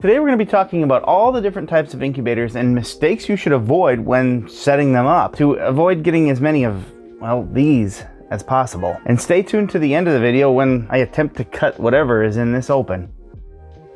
Today we're going to be talking about all the different types of incubators and mistakes you should avoid when setting them up to avoid getting as many of, well, these as possible. And stay tuned to the end of the video when I attempt to cut whatever is in this open.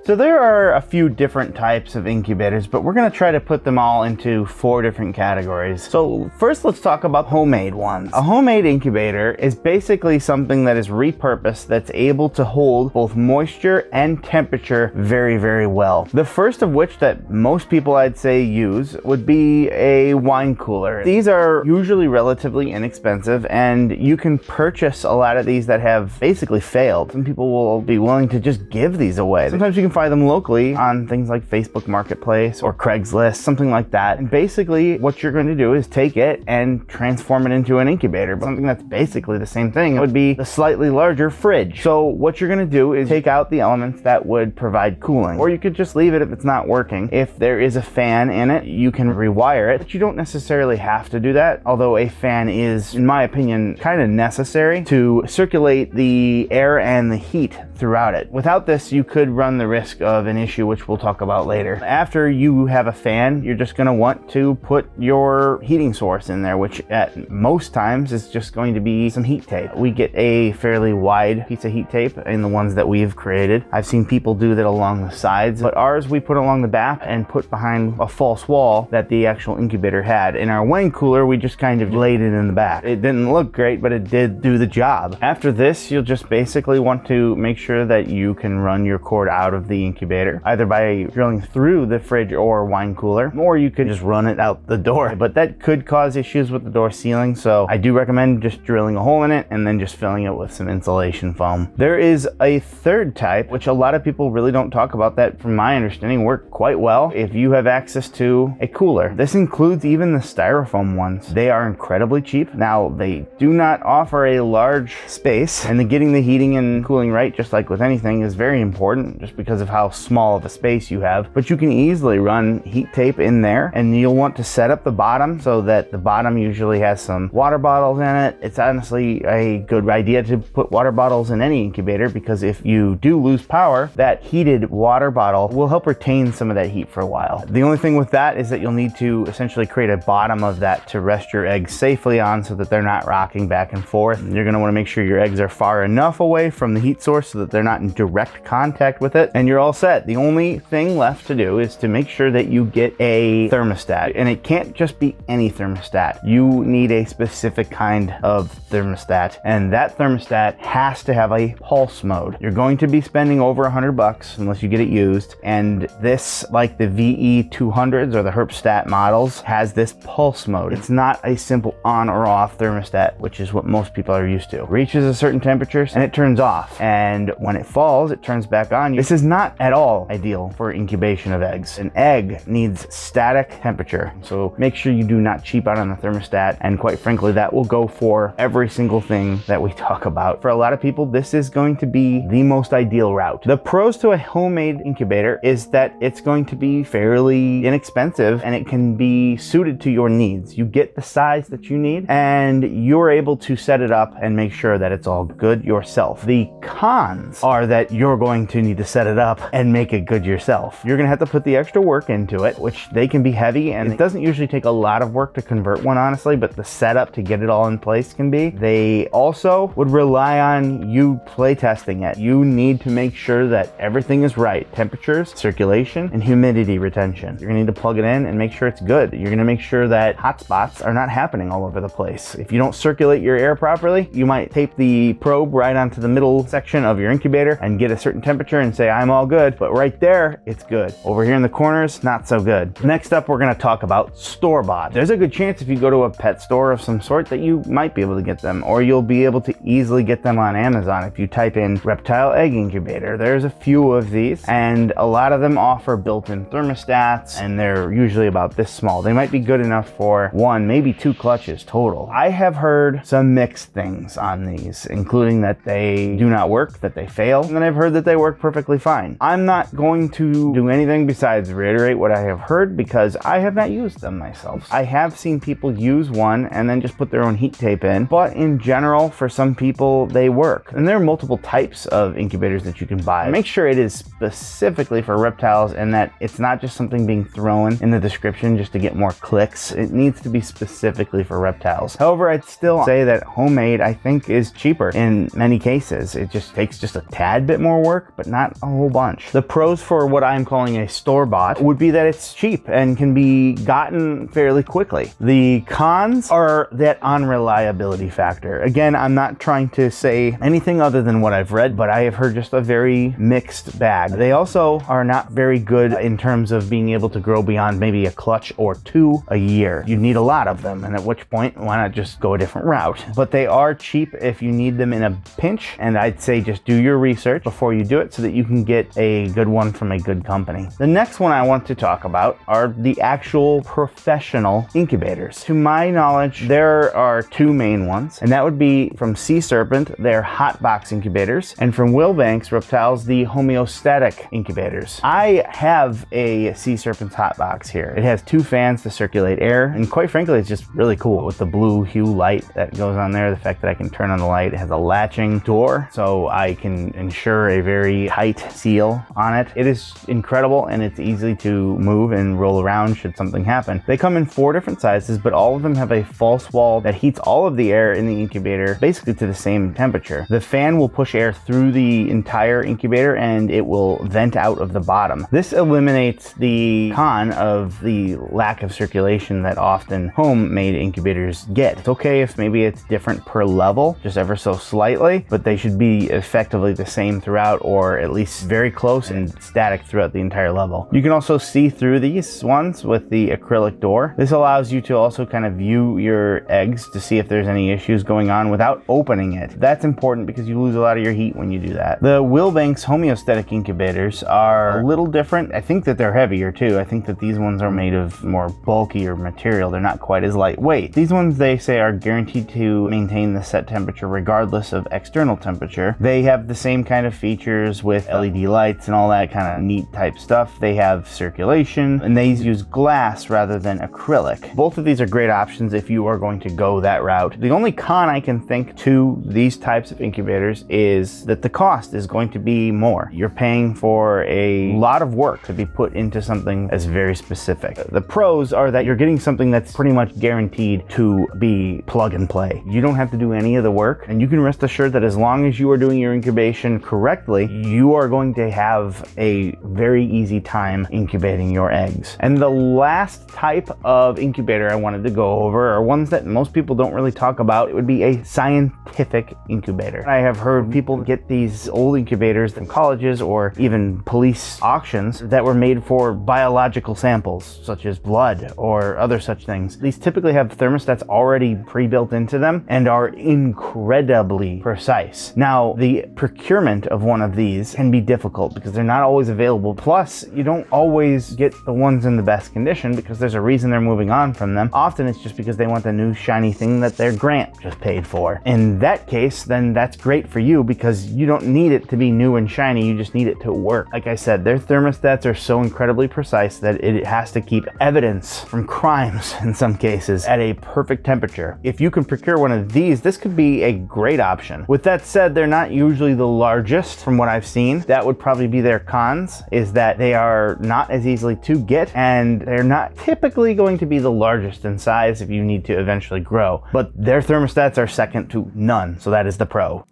So there are a few different types of incubators, but we're going to try to put them all into 4 different categories. So first, let's talk about homemade ones. A homemade incubator is basically something that is repurposed that's able to hold both moisture and temperature very, very well. The first of which that most people I'd say use would be a wine cooler. These are usually relatively inexpensive, and you can purchase a lot of these that have basically failed. Some people will be willing to just give these away. Sometimes you can find them locally on things like Facebook Marketplace or Craigslist, something like that. And basically what you're going to do is take it and transform it into an incubator. Something that's basically the same thing. It would be a slightly larger fridge. So what you're going to do is take out the elements that would provide cooling, or you could just leave it if it's not working. If there is a fan in it, you can rewire it, but you don't necessarily have to do that. Although a fan is, in my opinion, kind of necessary to circulate the air and the heat throughout it. Without this, you could run the risk of an issue, which we'll talk about later. After you have a fan, you're just going to want to put your heating source in there, which at most times is just going to be some heat tape. We get a fairly wide piece of heat tape in the ones that we've created. I've seen people do that along the sides, but ours we put along the back and put behind a false wall that the actual incubator had. In our wine cooler, we just kind of laid it in the back. It didn't look great, but it did do the job. After this, you'll just basically want to make sure that you can run your cord out of the incubator, either by drilling through the fridge or wine cooler, or you could just run it out the door. But that could cause issues with the door sealing, so I do recommend just drilling a hole in it and then just filling it with some insulation foam. There is a third type, which a lot of people really don't talk about, that from my understanding work quite well if you have access to a cooler. This includes even the styrofoam ones. They are incredibly cheap. Now, they do not offer a large space, and getting the heating and cooling right, just like with anything, is very important just because of how small of a space you have. But you can easily run heat tape in there, and you'll want to set up the bottom so that the bottom usually has some water bottles in it. It's honestly a good idea to put water bottles in any incubator, because if you do lose power, that heated water bottle will help retain some of that heat for a while. The only thing with that is that you'll need to essentially create a bottom of that to rest your eggs safely on so that they're not rocking back and forth. You're going to want to make sure your eggs are far enough away from the heat source so that they're not in direct contact with it, and you're all set. The only thing left to do is to make sure that you get a thermostat, and it can't just be any thermostat. You need a specific kind of thermostat, and that thermostat has to have a pulse mode. You're going to be spending over $100 unless you get it used, and this, like the VE200s or the Herpstat models, has this pulse mode. It's not a simple on or off thermostat, which is what most people are used to. It reaches a certain temperature and it turns off, and when it falls, it turns back on. This is not at all ideal for incubation of eggs. An egg needs static temperature, so make sure you do not cheap out on the thermostat, and quite frankly, that will go for every single thing that we talk about. For a lot of people, this is going to be the most ideal route. The pros to a homemade incubator is that it's going to be fairly inexpensive, and it can be suited to your needs. You get the size that you need, and you're able to set it up and make sure that it's all good yourself. The cons are that you're going to need to set it up and make it good yourself. You're going to have to put the extra work into it, which they can be heavy, and it doesn't usually take a lot of work to convert one, honestly, but the setup to get it all in place can be. They also would rely on you play testing it. You need to make sure that everything is right. Temperatures, circulation, and humidity retention. You're going to need to plug it in and make sure it's good. You're going to make sure that hotspots are not happening all over the place. If you don't circulate your air properly, you might tape the probe right onto the middle section of your incubator and get a certain temperature and say, I'm all good, but right there, it's good. Over here in the corners, not so good. Next up, we're going to talk about store-bought. There's a good chance if you go to a pet store of some sort that you might be able to get them, or you'll be able to easily get them on Amazon if you type in reptile egg incubator. There's a few of these, and a lot of them offer built-in thermostats, and they're usually about this small. They might be good enough for 1, maybe 2 clutches total. I have heard some mixed things on these, including that they do not work, that they they fail, and then I've heard that they work perfectly fine. I'm not going to do anything besides reiterate what I have heard because I have not used them myself. I have seen people use one and then just put their own heat tape in, but in general, for some people, they work. And there are multiple types of incubators that you can buy. Make sure it is specifically for reptiles and that it's not just something being thrown in the description just to get more clicks. It needs to be specifically for reptiles. However, I'd still say that homemade, I think, is cheaper in many cases. It just takes just a tad bit more work, but not a whole bunch. The pros for what I'm calling a store-bought would be that it's cheap and can be gotten fairly quickly. The cons are that unreliability factor. Again, I'm not trying to say anything other than what I've read, but I have heard just a very mixed bag. They also are not very good in terms of being able to grow beyond maybe a clutch or two a year. You need a lot of them, and at which point, why not just go a different route? But they are cheap if you need them in a pinch, and I'd say just do your research before you do it so that you can get a good one from a good company. The next one I want to talk about are the actual professional incubators. To my knowledge, there are two main ones, and that would be from Sea Serpent, their hot box incubators, and from Wilbanks Reptiles, the homeostatic incubators. I have a Sea Serpent's hot box here. It has two fans to circulate air, and quite frankly, it's just really cool with the blue hue light that goes on there. The fact that I can turn on the light, it has a latching door, so I can ensure a very tight seal on it. It is incredible, and it's easy to move and roll around should something happen. They come in 4 different sizes, but all of them have a false wall that heats all of the air in the incubator basically to the same temperature. The fan will push air through the entire incubator and it will vent out of the bottom. This eliminates the con of the lack of circulation that often homemade incubators get. It's okay if maybe it's different per level, just ever so slightly, but they should be effectively the same throughout, or at least very close and static throughout the entire level. You can also see through these ones with the acrylic door. This allows you to also kind of view your eggs to see if there's any issues going on without opening it. That's important because you lose a lot of your heat when you do that. The Wilbanks homeostatic incubators are a little different. I think that they're heavier too. I think that these ones are made of more bulkier material. They're not quite as lightweight. These ones, they say, are guaranteed to maintain the set temperature regardless of external temperature. They have the same kind of features with LED lights and all that kind of neat type stuff. They have circulation, and they use glass rather than acrylic. Both of these are great options if you are going to go that route. The only con I can think to these types of incubators is that the cost is going to be more. You're paying for a lot of work to be put into something that's very specific. The pros are that you're getting something that's pretty much guaranteed to be plug and play. You don't have to do any of the work, and you can rest assured that as long as you are doing your incubation correctly, you are going to have a very easy time incubating your eggs. And the last type of incubator I wanted to go over are ones that most people don't really talk about. It would be a scientific incubator. I have heard people get these old incubators from colleges or even police auctions that were made for biological samples, such as blood or other such things. These typically have thermostats already pre-built into them and are incredibly precise. Now, the procurement of one of these can be difficult because they're not always available. Plus, you don't always get the ones in the best condition because there's a reason they're moving on from them. Often it's just because they want the new shiny thing that their grant just paid for. In that case, then that's great for you because you don't need it to be new and shiny, you just need it to work. Like I said, their thermostats are so incredibly precise that it has to keep evidence from crimes in some cases at a perfect temperature. If you can procure one of these, this could be a great option. With that said, they're not usually the largest from what I've seen. That would probably be their cons, is that they are not as easily to get and they're not typically going to be the largest in size if you need to eventually grow. But their thermostats are second to none, so that is the pro.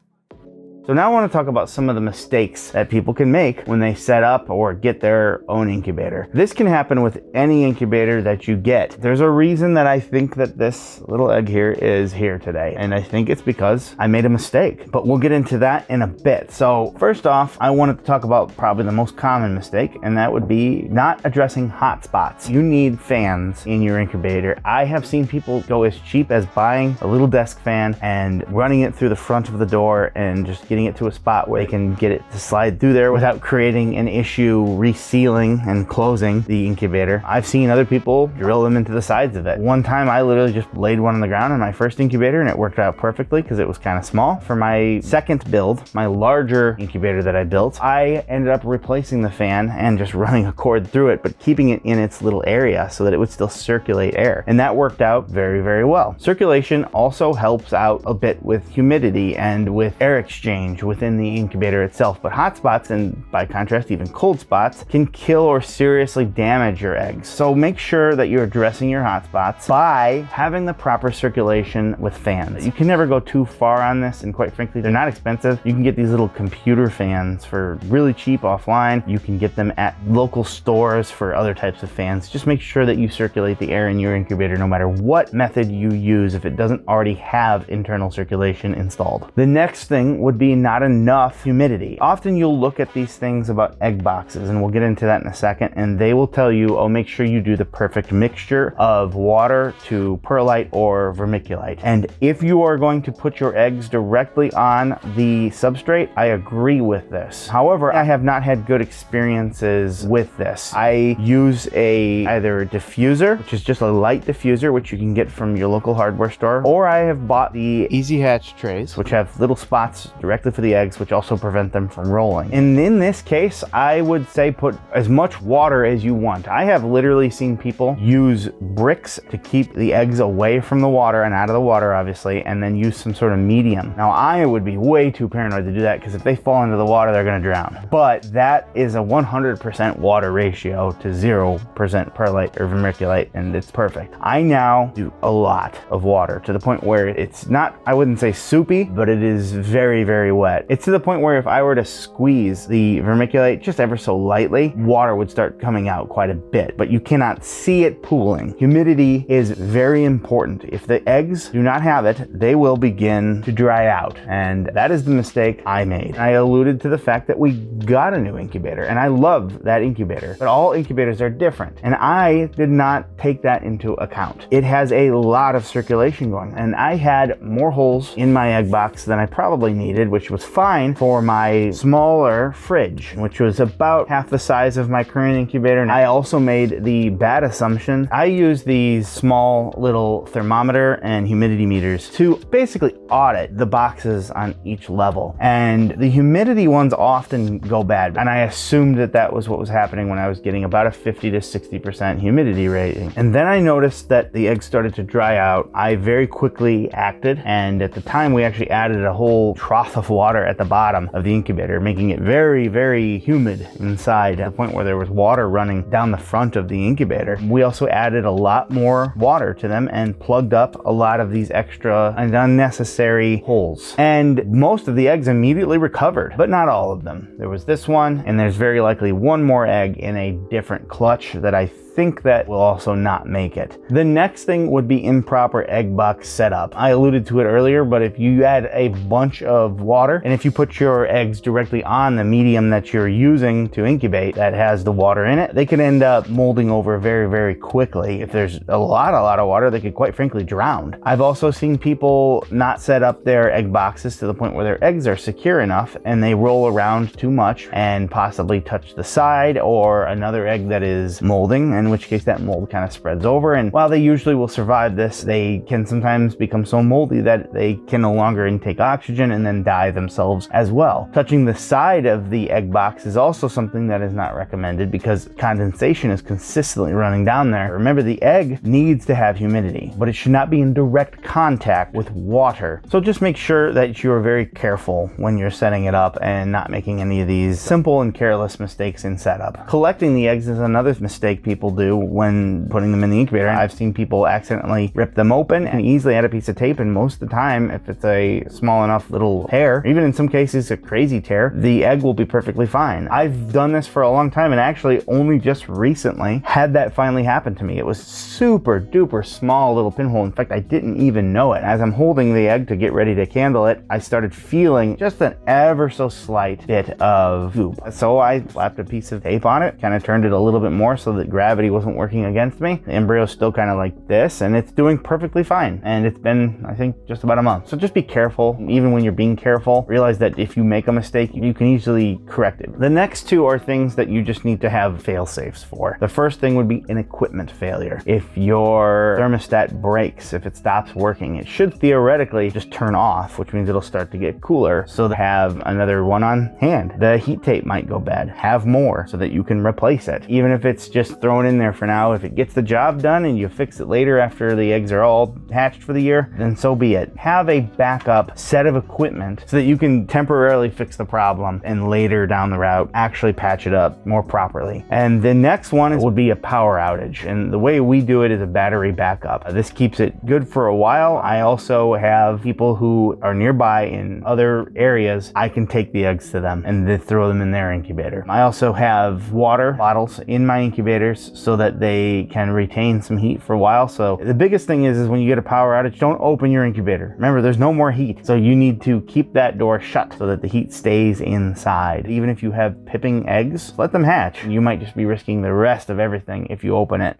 So now I want to talk about some of the mistakes that people can make when they set up or get their own incubator. This can happen with any incubator that you get. There's a reason that I think that this little egg here is here today, and I think it's because I made a mistake, but we'll get into that in a bit. So first off, I wanted to talk about probably the most common mistake, and that would be not addressing hotspots. You need fans in your incubator. I have seen people go as cheap as buying a little desk fan and running it through the front of the door and just getting getting it to a spot where they can get it to slide through there without creating an issue resealing and closing the incubator. I've seen other people drill them into the sides of it. One time I literally just laid one on the ground in my first incubator and it worked out perfectly because it was kind of small. For my second build, my larger incubator that I built, I ended up replacing the fan and just running a cord through it, but keeping it in its little area so that it would still circulate air. And that worked out very, very well. Circulation also helps out a bit with humidity and with air exchange within the incubator itself. But hot spots, and by contrast even cold spots, can kill or seriously damage your eggs. So make sure that you're addressing your hot spots by having the proper circulation with fans. You can never go too far on this, and quite frankly, they're not expensive. You can get these little computer fans for really cheap offline. You can get them at local stores for other types of fans. Just make sure that you circulate the air in your incubator no matter what method you use if it doesn't already have internal circulation installed. The next thing would be not enough humidity. Often you'll look at these things about egg boxes, and we'll get into that in a second, and they will tell you, oh, make sure you do the perfect mixture of water to perlite or vermiculite. And if you are going to put your eggs directly on the substrate, I agree with this. However, I have not had good experiences with this. I use either a diffuser, which is just a light diffuser, which you can get from your local hardware store, or I have bought the Easy Hatch trays, which have little spots directly for the eggs, which also prevent them from rolling. And in this case, I would say put as much water as you want. I have literally seen people use bricks to keep the eggs away from the water and out of the water, obviously, and then use some sort of medium. Now, I would be way too paranoid to do that because if they fall into the water, they're going to drown. But that is a 100% water ratio to 0% perlite or vermiculite, and it's perfect. I now do a lot of water to the point where it's not, I wouldn't say soupy, but it is very, very wet. It's to the point where if I were to squeeze the vermiculite just ever so lightly, water would start coming out quite a bit, but you cannot see it pooling. Humidity is very important. If the eggs do not have it, they will begin to dry out, and that is the mistake I made. I alluded to the fact that we got a new incubator, and I love that incubator, but all incubators are different, and I did not take that into account. It has a lot of circulation going, and I had more holes in my egg box than I probably needed, which was fine for my smaller fridge, which was about half the size of my current incubator. And I also made the bad assumption. I use these small little thermometer and humidity meters to basically audit the boxes on each level, and the humidity ones often go bad, and I assumed that that was what was happening when I was getting about a 50 to 60% humidity rating. And then I noticed that the eggs started to dry out. I very quickly acted, and at the time we actually added a whole trough of water at the bottom of the incubator, making it very, very humid inside to the point where there was water running down the front of the incubator. We also added a lot more water to them and plugged up a lot of these extra and unnecessary holes. And most of the eggs immediately recovered, but not all of them. There was this one, and there's very likely one more egg in a different clutch that I think that will also not make it. The next thing would be improper egg box setup. I alluded to it earlier, but if you add a bunch of water, and if you put your eggs directly on the medium that you're using to incubate that has the water in it, they can end up molding over very, very quickly. If there's a lot of water, they could quite frankly drown. I've also seen people not set up their egg boxes to the point where their eggs are secure enough and they roll around too much and possibly touch the side or another egg that is molding, in which case that mold kind of spreads over. And while they usually will survive this, they can sometimes become so moldy that they can no longer intake oxygen and then die themselves as well. Touching the side of the egg box is also something that is not recommended because condensation is consistently running down there. Remember, the egg needs to have humidity, but it should not be in direct contact with water. So just make sure that you are very careful when you're setting it up and not making any of these simple and careless mistakes in setup. Collecting the eggs is another mistake people do when putting them in the incubator. I've seen people accidentally rip them open and easily add a piece of tape, and most of the time, if it's a small enough little tear, even in some cases a crazy tear, the egg will be perfectly fine. I've done this for a long time and actually only just recently had that finally happen to me. It was super duper small little pinhole. In fact, I didn't even know it. As I'm holding the egg to get ready to candle it, I started feeling just an ever so slight bit of goop. So I slapped a piece of tape on it, kind of turned it a little bit more so that gravity wasn't working against me. The embryo's still kind of like this, and it's doing perfectly fine. And it's been, I think, just about a month. So just be careful. Even when you're being careful, careful. Realize that if you make a mistake, you can easily correct it. The next two are things that you just need to have fail-safes for. The first thing would be an equipment failure. If your thermostat breaks, if it stops working, it should theoretically just turn off, which means it'll start to get cooler. So to have another one on hand. The heat tape might go bad. Have more so that you can replace it. Even if it's just thrown in there for now, if it gets the job done and you fix it later after the eggs are all hatched for the year, then so be it. Have a backup set of equipment so that you can temporarily fix the problem and later down the route actually patch it up more properly. And the next one would be a power outage. And the way we do it is a battery backup. This keeps it good for a while. I also have people who are nearby in other areas. I can take the eggs to them and then throw them in their incubator. I also have water bottles in my incubators so that they can retain some heat for a while. So the biggest thing is when you get a power outage, don't open your incubator. Remember, there's no more heat. So you need to keep that door shut so that the heat stays inside. Even if you have pipping eggs, let them hatch. You might just be risking the rest of everything if you open it.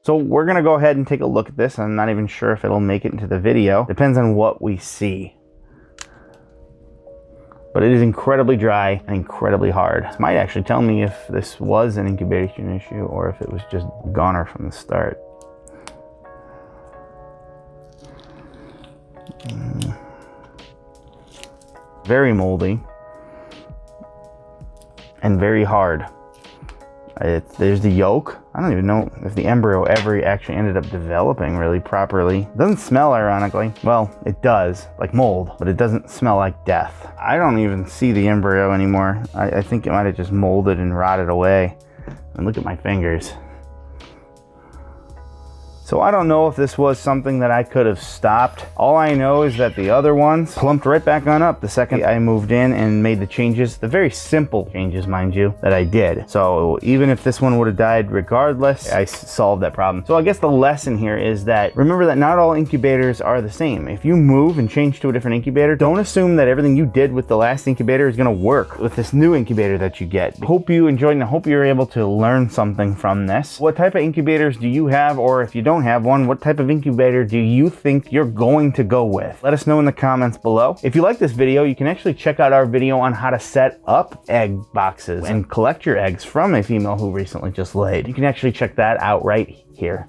So we're gonna go ahead and take a look at this. I'm not even sure if it'll make it into the video. Depends on what we see. But it is incredibly dry and incredibly hard. This might actually tell me if this was an incubation issue or if it was just goner from the start. Very moldy and very hard. There's the yolk. I don't even know if the embryo ever actually ended up developing really properly. It doesn't smell, ironically. Well, it does, like mold, but it doesn't smell like death. I don't even see the embryo anymore. I think it might have just molded and rotted away. And look at my fingers. So I don't know if this was something that I could have stopped. All I know is that the other ones plumped right back on up the second I moved in and made the changes, the very simple changes, mind you, that I did. So even if this one would have died regardless, I solved that problem. So I guess the lesson here is that remember that not all incubators are the same. If you move and change to a different incubator, don't assume that everything you did with the last incubator is gonna work with this new incubator that you get. Hope you enjoyed and I hope you're able to learn something from this. What type of incubators do you have, or if you don't have one, what type of incubator do you think you're going to go with? Let us know in the comments below. If you like this video, you can actually check out our video on how to set up egg boxes and collect your eggs from a female who recently just laid. You can actually check that out right here.